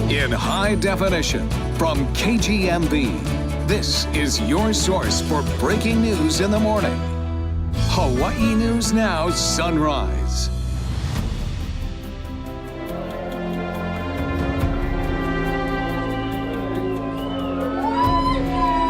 In high definition from KGMB, this is your source for breaking news in the morning. Hawaii News Now Sunrise.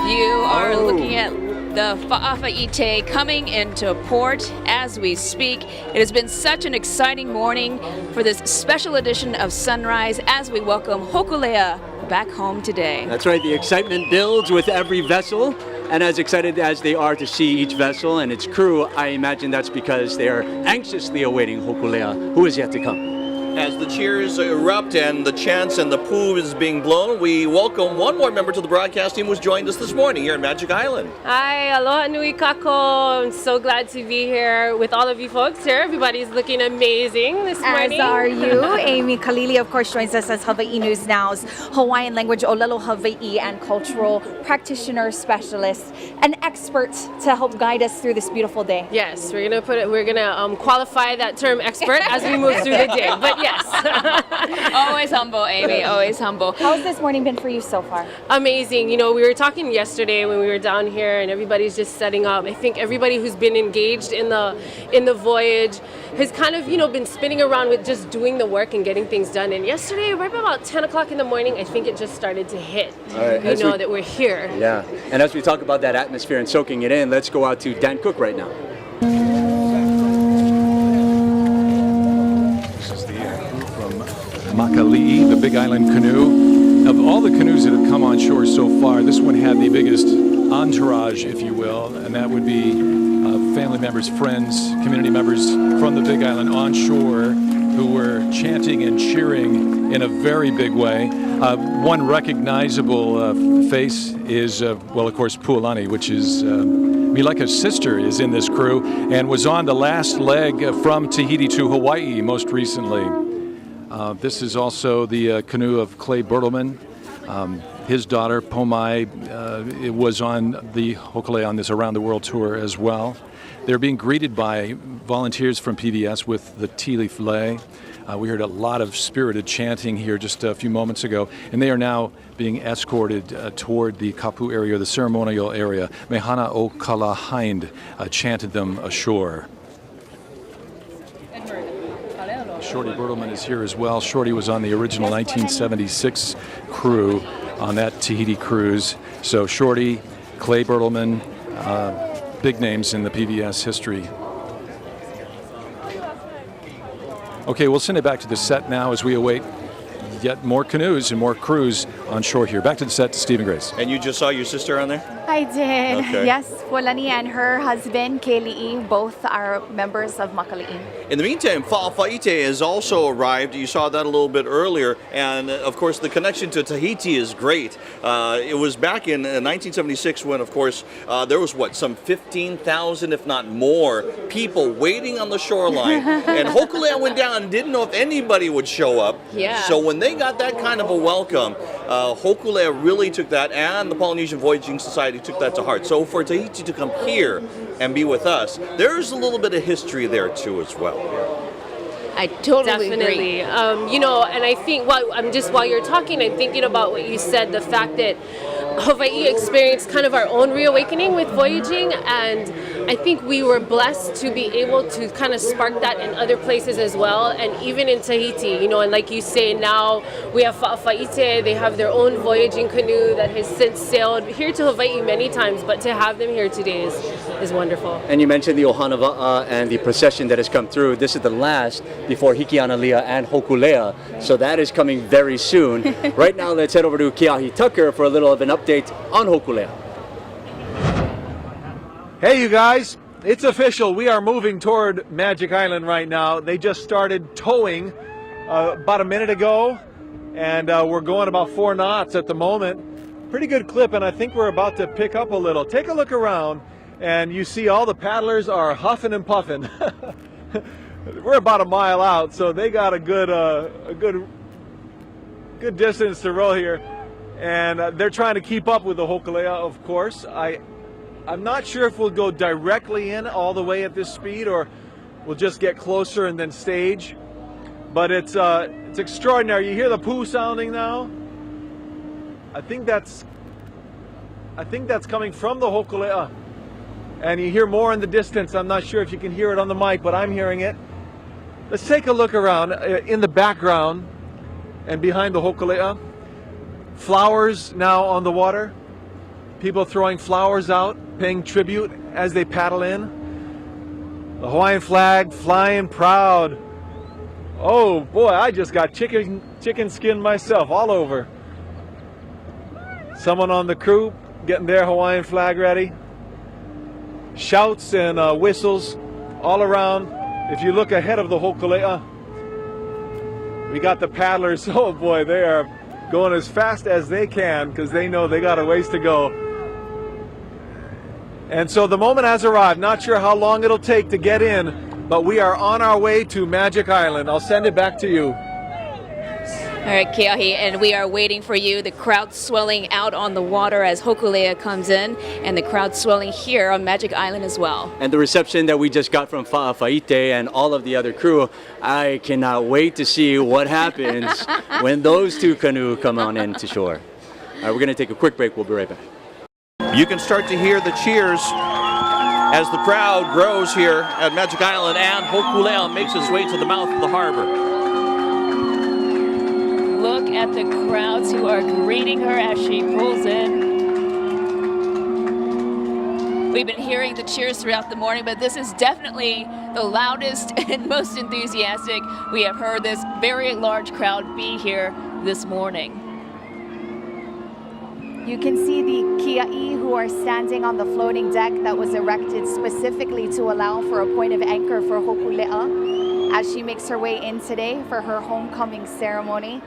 You are looking at the Fa'afa'ite coming into port as we speak. It has been such an exciting morning for this special edition of Sunrise as we welcome Hokulea back home today. That's right, the excitement builds with every vessel, and as excited as they are to see each vessel and its crew, I imagine that's because they are anxiously awaiting Hokulea, who is yet to come. As the cheers erupt and the chants and the poo is being blown, we welcome one more member to the broadcast team who's joined us this morning here in Magic Island. Hi, aloha nui kako. I'm so glad to be here with all of you folks here. Everybody's looking amazing this morning. As are you. Amy Kalili, of course, joins us as Hawaii News Now's Hawaiian language Olelo Hawaii and cultural practitioner specialist, an expert to help guide us through this beautiful day. Yes, we're gonna qualify that term expert as we move through the day. But yes. Always humble, Amy, always humble. How's this morning been for you so far? Amazing. You know, we were talking yesterday when we were down here and everybody's just setting up. I think everybody who's been engaged in the voyage has kind of, been spinning around with just doing the work and getting things done. And yesterday, right about 10 o'clock in the morning, I think it just started to hit. That we're here. Yeah, and as we talk about that atmosphere and soaking it in, let's go out to Dan Cook right now. Makali'i, the Big Island canoe. Of all the canoes that have come on shore so far, this one had the biggest entourage, if you will, and that would be family members, friends, community members from the Big Island on shore who were chanting and cheering in a very big way. One recognizable face is, of course, Pualani, which is Mileka's sister, is in this crew and was on the last leg from Tahiti to Hawaii most recently. This is also the canoe of Clay Bertelman. His daughter, Pomai, was on the Hokulea on this Around the World tour as well. They're being greeted by volunteers from PBS with the tea leaf lei. We heard a lot of spirited chanting here just a few moments ago, and they are now being escorted toward the kapu area, the ceremonial area. Mehana o Kalahind chanted them ashore. Shorty Bertelman is here as well. Shorty was on the original 1976 crew on that Tahiti cruise. So Shorty, Clay Bertelman, big names in the PBS history. Okay, we'll send it back to the set now as we await yet more canoes and more crews on shore here. Back to the set to Stephen Grace. And you just saw your sister on there? I did. Okay. Yes, Polani and her husband, Keli'i, both are members of Makali'i. In the meantime, Fa'afa'ite has also arrived. You saw that a little bit earlier. And, of course, the connection to Tahiti is great. It was back in 1976 when, of course, there was, some 15,000, if not more, people waiting on the shoreline. And Hokulea went down and didn't know if anybody would show up. Yeah. So when they got that kind of a welcome, Hokulea really took that, and the Polynesian Voyaging Society took that to heart. So for Tahiti to come here and be with us, there's a little bit of history there too as well. I totally Definitely. agree. And I think while you're talking, I'm thinking about what you said, the fact that Hawaii experienced kind of our own reawakening with voyaging, and I think we were blessed to be able to kind of spark that in other places as well, and even in Tahiti, and like you say, now we have Fa'afa'ite, they have their own voyaging canoe that has since sailed here to Hawaii many times, but to have them here today is wonderful. And you mentioned the Ohana and the procession that has come through. This is the last before Hikianalia and Hokulea, so that is coming very soon. Right now, let's head over to Keahi Tucker for a little of an update on Hokulea. Hey you guys, it's official. We are moving toward Magic Island right now. They just started towing about a minute ago, and we're going about 4 knots at the moment. Pretty good clip, and I think we're about to pick up a little. Take a look around, and you see all the paddlers are huffing and puffing. We're about a mile out, so they got a good distance to row here, and they're trying to keep up with the Hokulea, of course. I'm not sure if we'll go directly in all the way at this speed, or we'll just get closer and then stage. but it's extraordinary. You hear the poo sounding now? I think that's coming from the Hokulea. And you hear more in the distance. I'm not sure if you can hear it on the mic, but I'm hearing it. Let's take a look around in the background and behind the Hokulea. Flowers now on the water. People throwing flowers out, paying tribute as they paddle in. The Hawaiian flag flying proud. Oh boy, I just got chicken skin myself all over. Someone on the crew getting their Hawaiian flag ready. Shouts and whistles all around. If you look ahead of the Hokulea, we got the paddlers. Oh boy, they are going as fast as they can because they know they got a ways to go. And so the moment has arrived. Not sure how long it'll take to get in, but we are on our way to Magic Island. I'll send it back to you. All right, Keahi, and we are waiting for you. The crowd swelling out on the water as Hokulea comes in, and the crowd swelling here on Magic Island as well. And the reception that we just got from Fa'afa'ite and all of the other crew, I cannot wait to see what happens when those two canoes come on into shore. All right, we're going to take a quick break. We'll be right back. You can start to hear the cheers as the crowd grows here at Magic Island, and Hokulea makes its way to the mouth of the harbor. Look at the crowds who are greeting her as she pulls in. We've been hearing the cheers throughout the morning, but this is definitely the loudest and most enthusiastic we have heard this very large crowd be here this morning. You can see the kia'i who are standing on the floating deck that was erected specifically to allow for a point of anchor for Hokulea as she makes her way in today for her homecoming ceremony.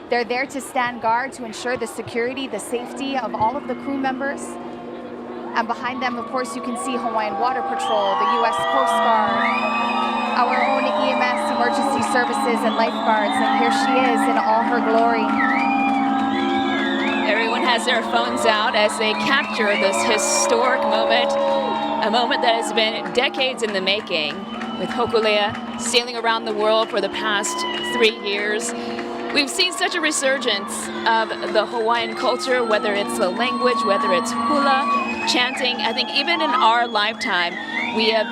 They're there to stand guard to ensure the security, the safety of all of the crew members. And behind them, of course, you can see Hawaiian Water Patrol, the U.S. Coast Guard, our own EMS, emergency services, and lifeguards. And here she is in all her glory. Everyone has their phones out as they capture this historic moment, a moment that has been decades in the making, with Hokulea sailing around the world for the past 3 years. We've seen such a resurgence of the Hawaiian culture, whether it's the language, whether it's hula, chanting. I think even in our lifetime, we have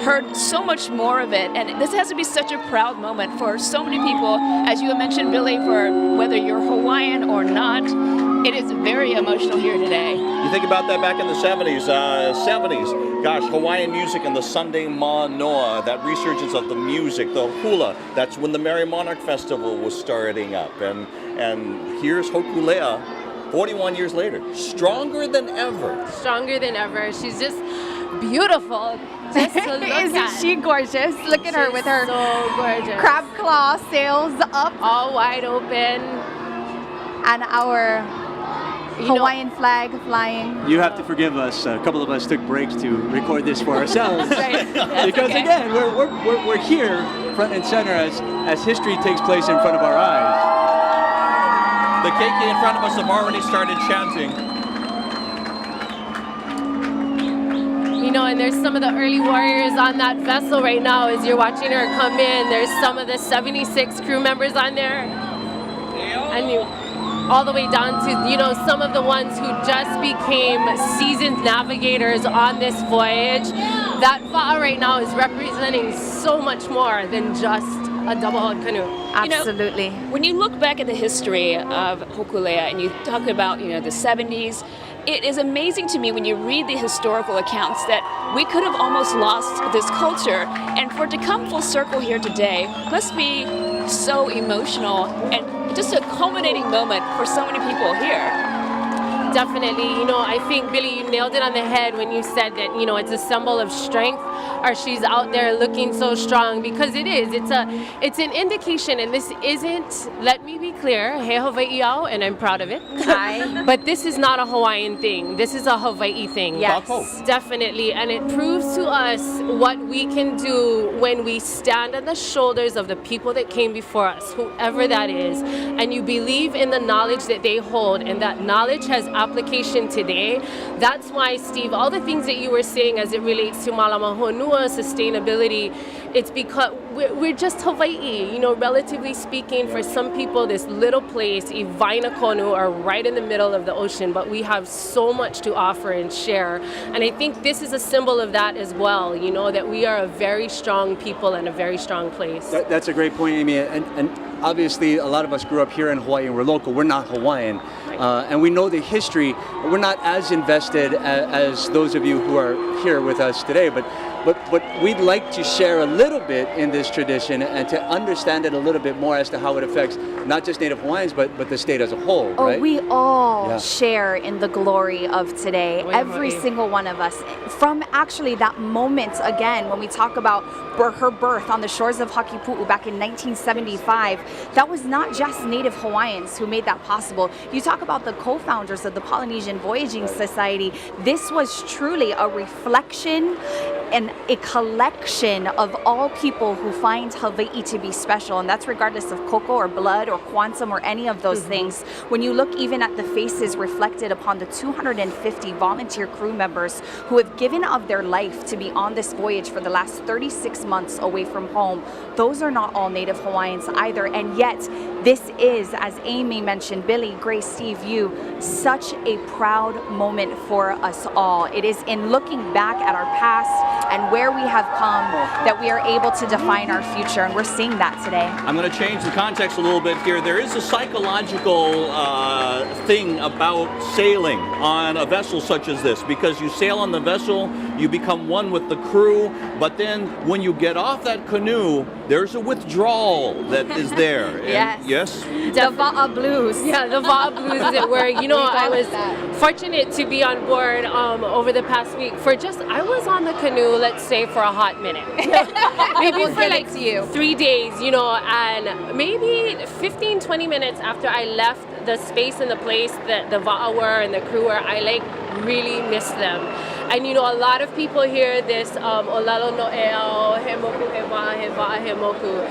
heard so much more of it. And this has to be such a proud moment for so many people. As you have mentioned, Billy, for whether you're Hawaiian or not, it is very emotional here today. You think about that back in the 70s. Gosh, Hawaiian music and the Sunday Manoa, that resurgence of the music, the hula. That's when the Merry Monarch Festival was starting up. And here's Hokulea 41 years later, stronger than ever. Stronger than ever. She's just beautiful. Just to look Isn't at. she gorgeous? Look at her with her so gorgeous. crab claw sails up All wide open. and our Hawaiian flag flying. You have to forgive us. A couple of us took breaks to record this for ourselves. Because okay. again, we're here front and center as history takes place in front of our eyes. The keiki in front of us have already started chanting. You know, and there's some of the early warriors on that vessel right now as you're watching her come in. There's some of the 76 crew members on there. And you, all the way down to, you know, some of the ones who just became seasoned navigators on this voyage. That fa'a right now is representing so much more than just a double-hulled canoe. Absolutely. You know, when you look back at the history of Hokulea and you talk about, you know, the 70s, it is amazing to me when you read the historical accounts that we could have almost lost this culture. And for it to come full circle here today must be so emotional and just a culminating moment for so many people here. Definitely. You know, I think, Billy, you nailed it on the head when you said that, you know, it's a symbol of strength, or she's out there looking so strong, because it is. It's an indication, and this isn't, let me be clear, he Hawaii au, and I'm proud of it. Hi. But this is not a Hawaiian thing. This is a Hawaii thing. Yes. Definitely. And it proves to us what we can do when we stand on the shoulders of the people that came before us, whoever that is, and you believe in the knowledge that they hold, and that knowledge has application today. That's why, Steve, all the things that you were saying as it relates to Malama Honua, sustainability, it's because we're just Hawaii, you know, relatively speaking. For some people, this little place, Ivaina Konu, are right in the middle of the ocean, but we have so much to offer and share. And I think this is a symbol of that as well, you know, that we are a very strong people and a very strong place. That's a great point, Amy. And obviously, a lot of us grew up here in Hawaii and we're local. We're not Hawaiian. And we know the history. We're not as invested as those of you who are here with us today, but we'd like to share a little bit in this tradition and to understand it a little bit more as to how it affects not just Native Hawaiians, but the state as a whole, right? Oh, we all share in the glory of today. Every single one of us. From actually that moment, again, when we talk about her birth on the shores of Hakipu'u back in 1975, that was not just Native Hawaiians who made that possible. You talk about the co-founders of the Polynesian Voyaging Society. This was truly a reflection and a collection of all people who find Hawaii to be special, and that's regardless of koko or blood or quantum or any of those things. When you look even at the faces reflected upon the 250 volunteer crew members who have given of their life to be on this voyage for the last 36 months away from home, those are not all Native Hawaiians either, and yet this is, as Amy mentioned, Billy, Grace, Steve, you, such a proud moment for us all. It is in looking back at our past and where we have come that we are able to define our future, and we're seeing that today. I'm going to change the context a little bit here. There is a psychological thing about sailing on a vessel such as this, because you sail on the vessel, you become one with the crew, but then when you get off that canoe, there's a withdrawal that is there. Yes. Yes? The Va'a Blues. Yeah, the Va'a Blues is it where, you know, I was fortunate to be on board over the past week for I was on the canoe, let's say, for a hot minute. Maybe We'll for give like it to you. 3 days, you know, and maybe 15, 20 minutes after I left the space and the place that the Va'a were and the crew were, I like really miss them. And you know, a lot of people hear this Olalo No'eo, Hemoku Hewa, Hewa Hemoku,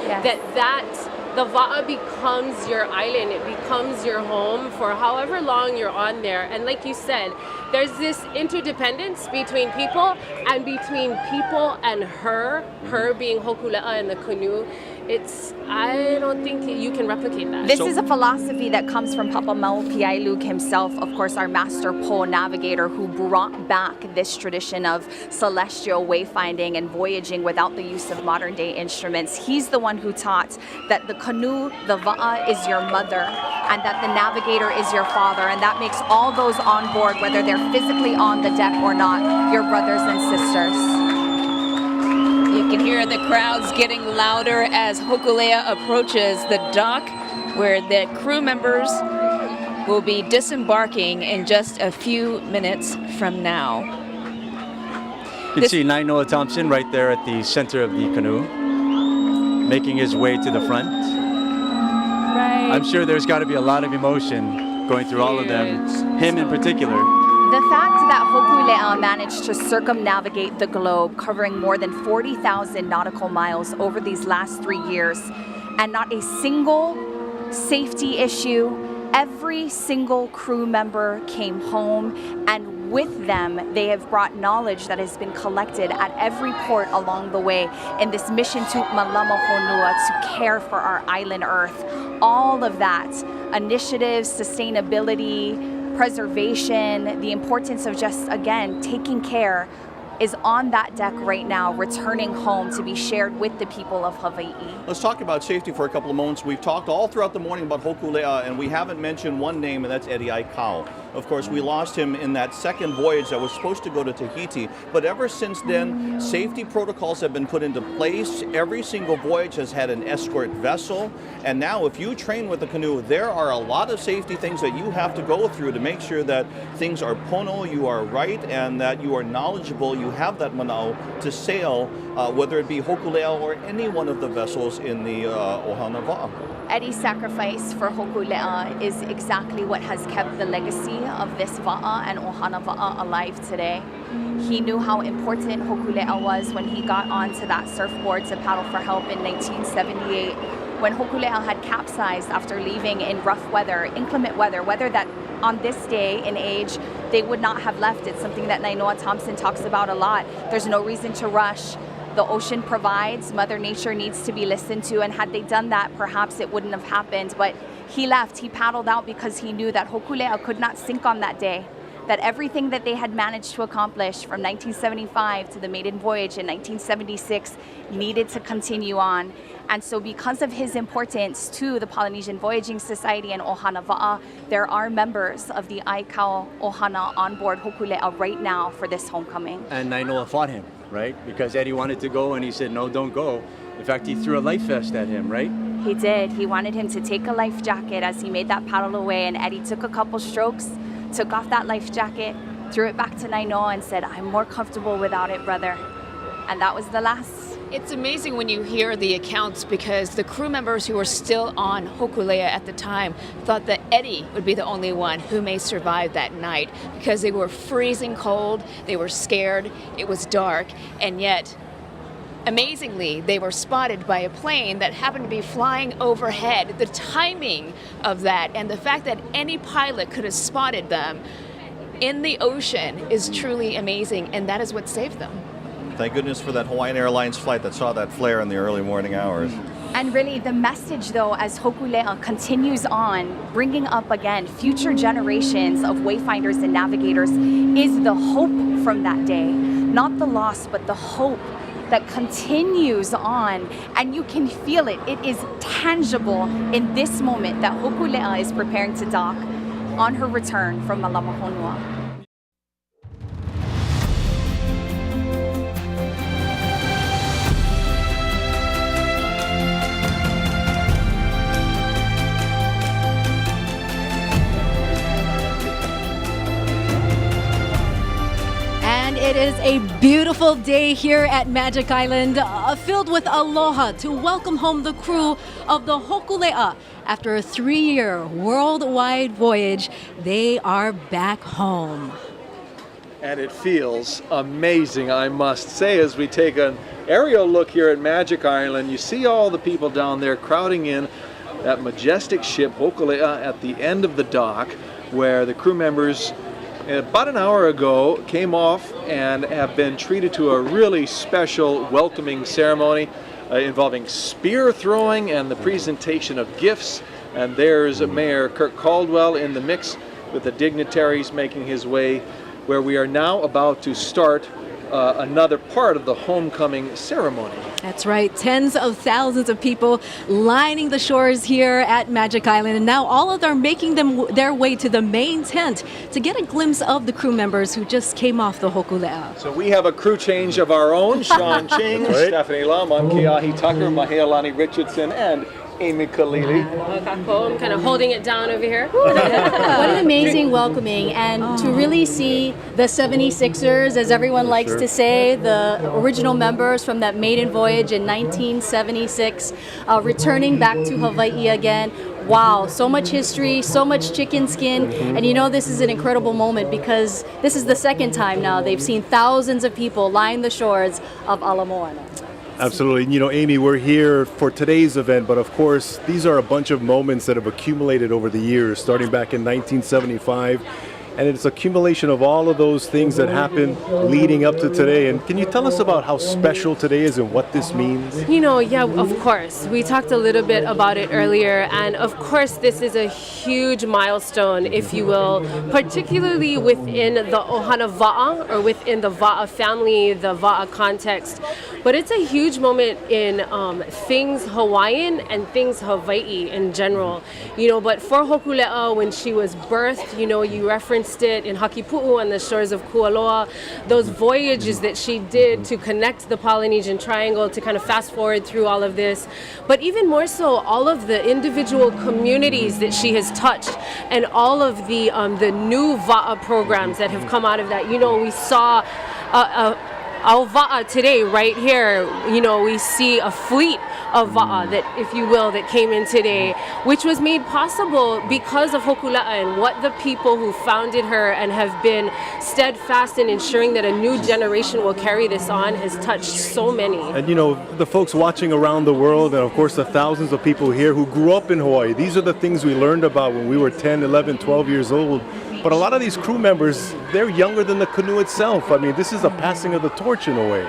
that the Va'a becomes your island, it becomes your home for however long you're on there. And like you said, there's this interdependence between people and between people and her being Hokulea and the canoe. I don't think you can replicate that. This is a philosophy that comes from Papa Maupiailug himself, of course, our master pole navigator, who brought back this tradition of celestial wayfinding and voyaging without the use of modern day instruments. He's the one who taught that the canoe, the Va'a, is your mother, and that the navigator is your father, and that makes all those on board, whether they're physically on the deck or not, your brothers and sisters. You can hear the crowds getting louder as Hokulea approaches the dock, where the crew members will be disembarking in just a few minutes from now. You can see Nainoa Thompson right there at the center of the canoe, making his way to the front. Right. I'm sure there's got to be a lot of emotion going through all of them, him in particular. The fact that Hokulea managed to circumnavigate the globe, covering more than 40,000 nautical miles over these last 3 years, and not a single safety issue, every single crew member came home, and with them, they have brought knowledge that has been collected at every port along the way in this mission to Malama Honua to care for our island Earth. All of that, initiatives, sustainability, preservation, the importance of just, again, taking care, is on that deck right now, returning home to be shared with the people of Hawaii. Let's talk about safety for a couple of moments. We've talked all throughout the morning about Hokulea, and we haven't mentioned one name, and that's Eddie Aikau. Of course, we lost him in that second voyage that was supposed to go to Tahiti, but ever since then, safety protocols have been put into place. Every single voyage has had an escort vessel, and now if you train with a canoe, there are a lot of safety things that you have to go through to make sure that things are pono, you are right, and that you are knowledgeable, you have that manao to sail, whether it be Hokulea or any one of the vessels in the Ohana Va'a. Eddie's sacrifice for Hokulea is exactly what has kept the legacy of this Va'a and Ohana Va'a alive today. He knew how important Hokulea was when he got onto that surfboard to paddle for help in 1978. When Hokulea had capsized after leaving in rough weather, inclement weather that on this day and age they would not have left. It's something that Nainoa Thompson talks about a lot. There's no reason to rush. the ocean provides. Mother Nature needs to be listened to, and had they done that, perhaps it wouldn't have happened. But he left, he paddled out because he knew that Hokulea could not sink on that day, that everything that they had managed to accomplish from 1975 to the maiden voyage in 1976 needed to continue on. And so because of his importance to the Polynesian Voyaging Society and Ohana Va'a, there are members of the Aikau Ohana on board Hokulea right now for this homecoming. And Nainoa fought him, right? Because Eddie wanted to go and he said, no, don't go. In fact, he threw a life vest at him, right? He did. He wanted him to take a life jacket as he made that paddle away, and Eddie took a couple strokes, took off that life jacket, threw it back to Nainoa and said, I'm more comfortable without it, brother. And that was the last. It's amazing when you hear the accounts, because the crew members who were still on Hokulea at the time thought that Eddie would be the only one who may survive that night, because they were freezing cold, they were scared, it was dark, and yet amazingly, they were spotted by a plane that happened to be flying overhead. The timing of that and the fact that any pilot could have spotted them in the ocean is truly amazing, and that is what saved them. Thank goodness for that Hawaiian Airlines flight that saw that flare in the early morning hours. And really the message, though, as Hokulea continues on, bringing up again future generations of wayfinders and navigators, is the hope from that day. Not the loss, but the hope that continues on, and you can feel it. It is tangible in this moment that Hokulea is preparing to dock on her return from Malamahonua. It is a beautiful day here at Magic Island, filled with aloha to welcome home the crew of the Hokulea. After a 3-year worldwide voyage, they are back home. And it feels amazing, I must say, as we take an aerial look here at Magic Island. You see all the people down there crowding in that majestic ship, Hokulea, at the end of the dock, where the crew members about an hour ago came off and have been treated to a really special welcoming ceremony involving spear throwing and the presentation of gifts. And there's Mayor Kirk Caldwell in the mix with the dignitaries making his way where we are now about to start another part of the homecoming ceremony. That's right. Tens of thousands of people lining the shores here at Magic Island, and now all of them are making their way to the main tent to get a glimpse of the crew members who just came off the Hokulea. So we have a crew change of our own. Sean Ching, right. Stephanie Lam, I'm Keahi Tucker, Mahealani Richardson, and Amy Kalili. I'm kind of holding it down over here. What an amazing welcoming, and to really see the 76ers, as everyone likes to say, the original members from that maiden voyage in 1976, returning back to Hawaii again. Wow, so much history, so much chicken skin, and you know this is an incredible moment because this is the second time now they've seen thousands of people line the shores of Ala Moana. Absolutely. You know, Amy, we're here for today's event, but of course, these are a bunch of moments that have accumulated over the years, starting back in 1975. And it's accumulation of all of those things that happened leading up to today. And can you tell us about how special today is and what this means? You know, yeah, of course. We talked a little bit about it earlier. And of course, this is a huge milestone, if you will, particularly within the Ohana Va'a, or within the Va'a family, the Va'a context. But it's a huge moment in things Hawaiian and things Hawaii in general. You know, but for Hokulea, when she was birthed, you know, you referenced it in Hakipu'u on the shores of Kualoa, those voyages that she did to connect the Polynesian Triangle, to kind of fast forward through all of this. But even more so, all of the individual communities that she has touched, and all of the new Va'a programs that have come out of that. You know, we saw Au Va'a today, right here, you know, we see a fleet of Va'a that, if you will, that came in today, which was made possible because of Hokulea and what the people who founded her and have been steadfast in ensuring that a new generation will carry this on has touched so many. And you know, the folks watching around the world, and of course the thousands of people here who grew up in Hawaii, these are the things we learned about when we were 10, 11, 12 years old. But a lot of these crew members, they're younger than the canoe itself. I mean, this is a passing of the torch in a way.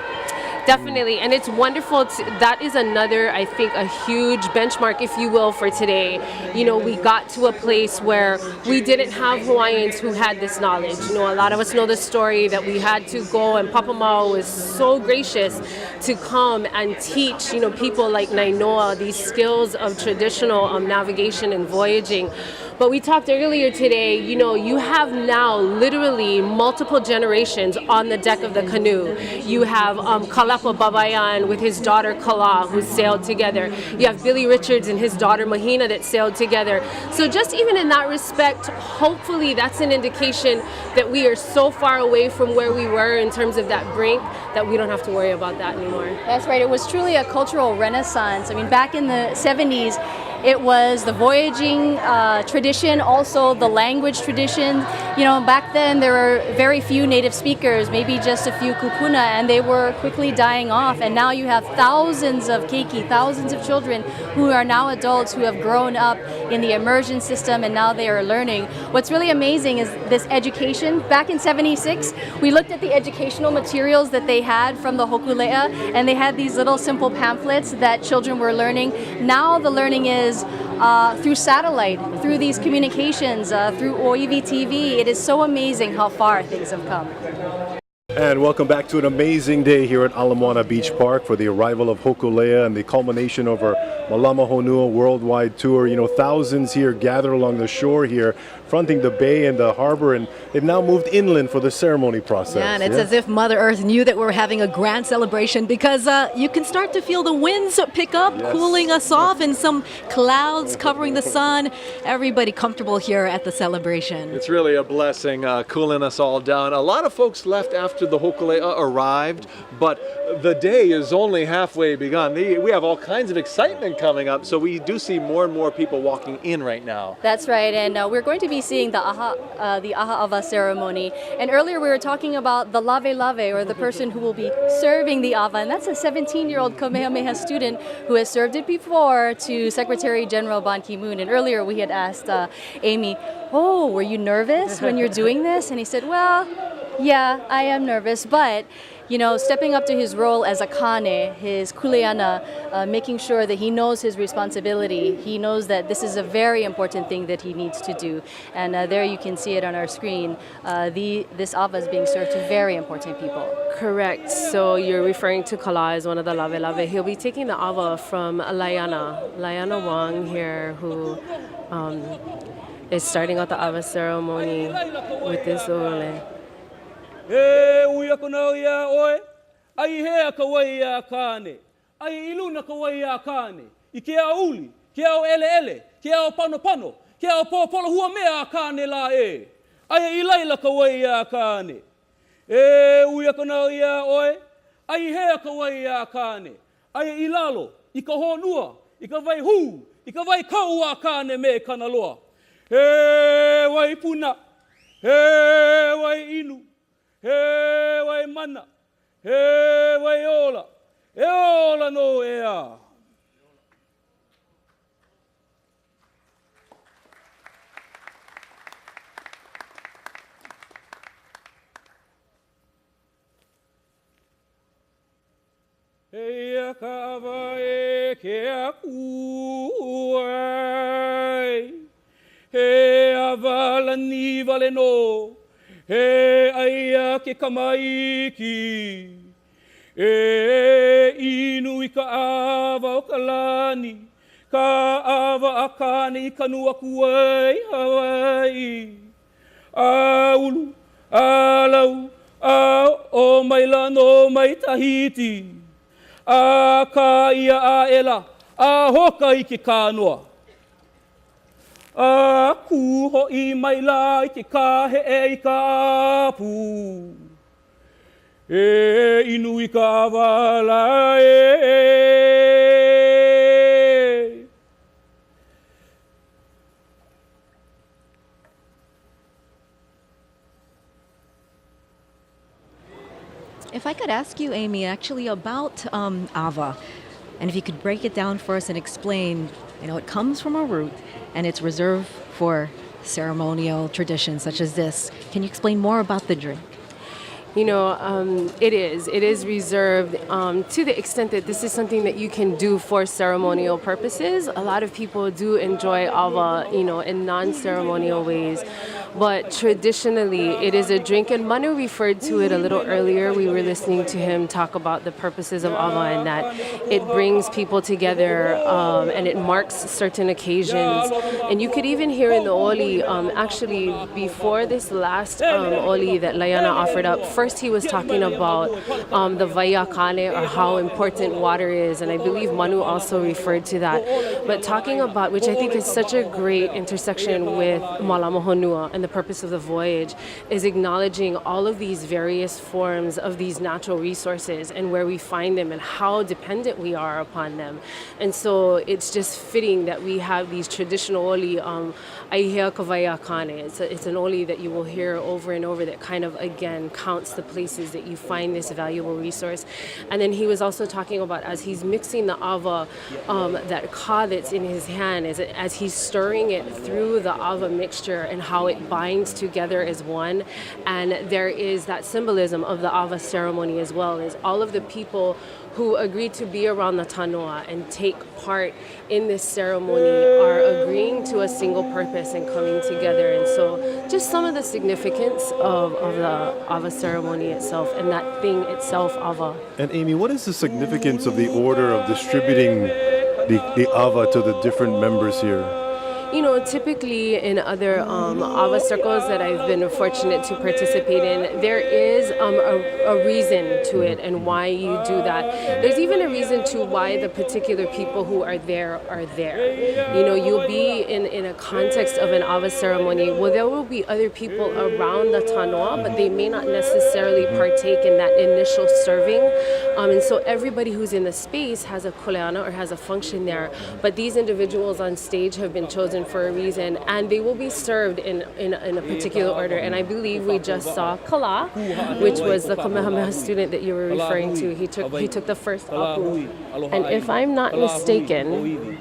Definitely, and it's wonderful. That is another, I think, a huge benchmark, if you will, for today. You know, we got to a place where we didn't have Hawaiians who had this knowledge. You know, a lot of us know the story that we had to go, and Papa Mao was so gracious to come and teach, you know, people like Nainoa these skills of traditional navigation and voyaging. But we talked earlier today, you know, you have now literally multiple generations on the deck of the canoe. You have Kalepa Babayan with his daughter Kala, who sailed together. You have Billy Richards and his daughter Mahina that sailed together. So just even in that respect, hopefully that's an indication that we are so far away from where we were in terms of that brink that we don't have to worry about that anymore. That's right. It was truly a cultural renaissance. I mean, back in the 70s, it was the voyaging tradition, also the language tradition. You know, back then there were very few native speakers, maybe just a few kupuna, and they were quickly dying off. And now you have thousands of keiki, thousands of children who are now adults who have grown up in the immersion system, and now they are learning. What's really amazing is this education. Back in '76, we looked at the educational materials that they had from the Hokulea, and they had these little simple pamphlets that children were learning. Now the learning is through satellite, through these communications, through OEV TV. It is so amazing how far things have come. And welcome back to an amazing day here at Ala Moana Beach Park for the arrival of Hokulea and the culmination of our Malama Honua worldwide tour. You know, thousands here gathered along the shore here, fronting the bay and the harbor, and they've now moved inland for the ceremony process. Yeah, and it's as if Mother Earth knew that we're having a grand celebration, because you can start to feel the winds pick up, cooling us off, and some clouds covering the sun. Everybody comfortable here at the celebration. It's really a blessing, cooling us all down. A lot of folks left after the Hokulea arrived, but the day is only halfway begun. We have all kinds of excitement coming up, so we do see more and more people walking in right now. That's right, and we're going to be seeing the Aha Ava ceremony. And earlier we were talking about the Lave Lave, or the person who will be serving the Ava, and that's a 17-year-old Kamehameha student who has served it before to Secretary General Ban Ki-moon. And earlier we had asked Amy, oh, were you nervous when you're doing this? And he said, well, yeah, I am nervous, but you know, stepping up to his role as a kane, his kuleana, making sure that he knows his responsibility. He knows that this is a very important thing that he needs to do. And there you can see it on our screen. This ava is being served to very important people. Correct. So you're referring to Kala as one of the Lave Lave. He'll be taking the ava from Laiana Wang here, who is starting out the ava ceremony with this ole. E uia kona ia oe, ai hea ka wai a kāne, ai iluna ka wai a kāne, I ke a uli, ke a o ele ele, ke a o pano pano, ke a o pōpolo hua mea a kāne la e, ai ilaila ka wai a kāne. E uia kona ia oe, ai hea ka wai a kāne, ai ilalo, I ka honua, I ka vai hu, I ka vai kau a kāne me kana loa. He wai puna, he wai inu, he wai mana, he wai ola, e ola no e a. He a ka vai ke a kuai, he a vala ni vale no, he aia ke kamaiki, e inu I ka ava o ka lani, ka ava a kāne I kanua kuai Hawaii. A ulu, a lau, a o mai lano mai Tahiti, a ka ia a ela, a hoka I ke kānoa. A kuho I mai la I ke kahe e I ka apu. E inu I ka avala e. If I could ask you, Amy, actually about Ava, and if you could break it down for us and explain, you know, it comes from a root and it's reserved for ceremonial traditions such as this. Can you explain more about the drink? It is reserved to the extent that this is something that you can do for ceremonial purposes. A lot of people do enjoy ava, in non-ceremonial ways. But traditionally, it is a drink, and Manu referred to it a little earlier. We were listening to him talk about the purposes of ava and that it brings people together and it marks certain occasions. And you could even hear in the oli, actually, before this last oli that Layana offered up, first he was talking about the vaya kane, or how important water is, and I believe Manu also referred to that. But talking about, which I think is such a great intersection with Malama Honua and the purpose of the voyage, is acknowledging all of these various forms of these natural resources and where we find them and how dependent we are upon them. And so it's just fitting that we have these traditional oli, Aihea Kavaya Kane. It's an oli that you will hear over and over that kind of, again, counts the places that you find this valuable resource. And then he was also talking about, as he's mixing the ava, that ka that's in his hand, as he's stirring it through the ava mixture and how it binds together as one. And there is that symbolism of the ava ceremony as well, is all of the people who agreed to be around the tanoa and take part in this ceremony are agreeing to a single purpose and coming together. And so just some of the significance of the ava ceremony itself and that thing itself, ava. And Amy, what is the significance of the order of distributing the ava to the different members here? Typically in other ava circles that I've been fortunate to participate in, there is a reason to it and why you do that. There's even a reason to why the particular people who are there are there. You'll be in a context of an ava ceremony where there will be other people around the tanoa, but they may not necessarily partake in that initial serving. And so everybody who's in the space has a kuleana or has a function there, but these individuals on stage have been chosen for a reason, and they will be served in a particular order. And I believe we just saw Kala, which was the Kamehameha student that you were referring to. He took the first apu, and if I'm not mistaken,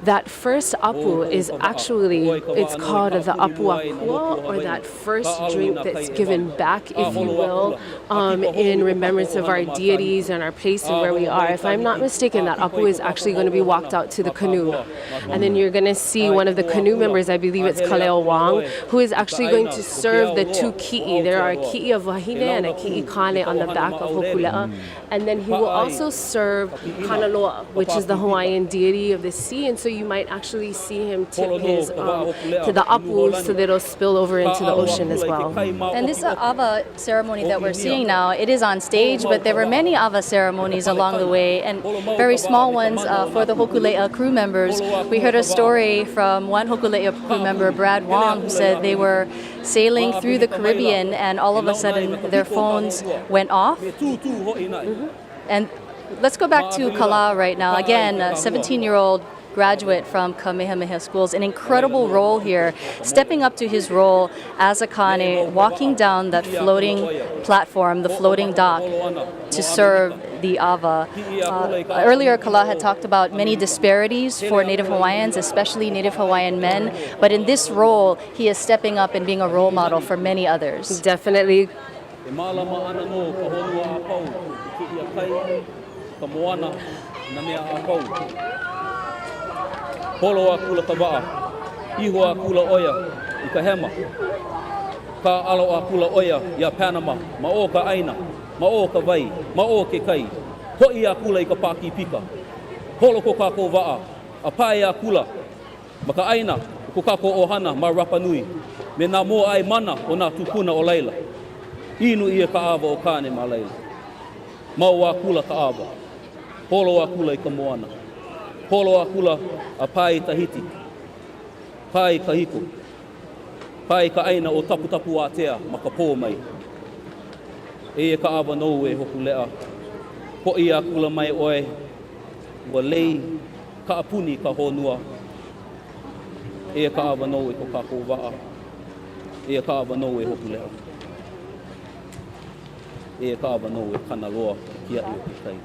that first apu is actually, it's called the apu akua, or that first drink that's given back, if you will, in remembrance of our deities and our place and where we are. If I'm not mistaken, that apu is actually going to be walked out to the canoe, and then you're going to see one of the canoe members, I believe it's Kaleo Wang, who is actually going to serve the two ki'i. There are a ki'i of Wahine and a ki'i kane on the back of Hokulea. And then he will also serve Kanaloa, which is the Hawaiian deity of the sea. And so you might actually see him tip his to the apu so that it'll spill over into the ocean as well. And this ava ceremony that we're seeing now, it is on stage, but there were many ava ceremonies along the way, and very small ones for the Hokulea crew members. We heard a story from one Hokulea crew member, Brad Wong, who said they were sailing through the Caribbean and all of a sudden their phones went off. And let's go back to Kala right now. Again, a 17-year-old graduate from Kamehameha schools, an incredible role here, stepping up to his role as a kane, walking down that floating platform, the floating dock, to serve the ava. Earlier, Kala had talked about many disparities for Native Hawaiians, especially Native Hawaiian men, but in this role, he is stepping up and being a role model for many others. Definitely. Holo a kula ka waa, iho a kula oia I ka hema. Ka alo a kula oia ia Panama, ma o ka aina, ma o ka vai, ma o ke kai. Hoi a kula I ka paki pika. Holo ko kako waa, a pae a kula, ma ka aina, ko kako ohana ma Rapa Nui. Me nā mo ai mana o nā tupuna o Laila. Inu ia ka ava o kane ma Laila. Mau a kula ka ava. Holo a kula I ka moana. Holo a kula a pai Tahiti, pai Kahiko, pai ka aina o tapu tapu a tea ma ka pō mai. E ka awa nou e Hokulea, po I a kula mai oe, ua lei ka apuni ka honua. E ka awa nou e ko kako waa, e ka awa nou e Hokulea. E ka awa nou e Kanaloa ki a i o ki kai.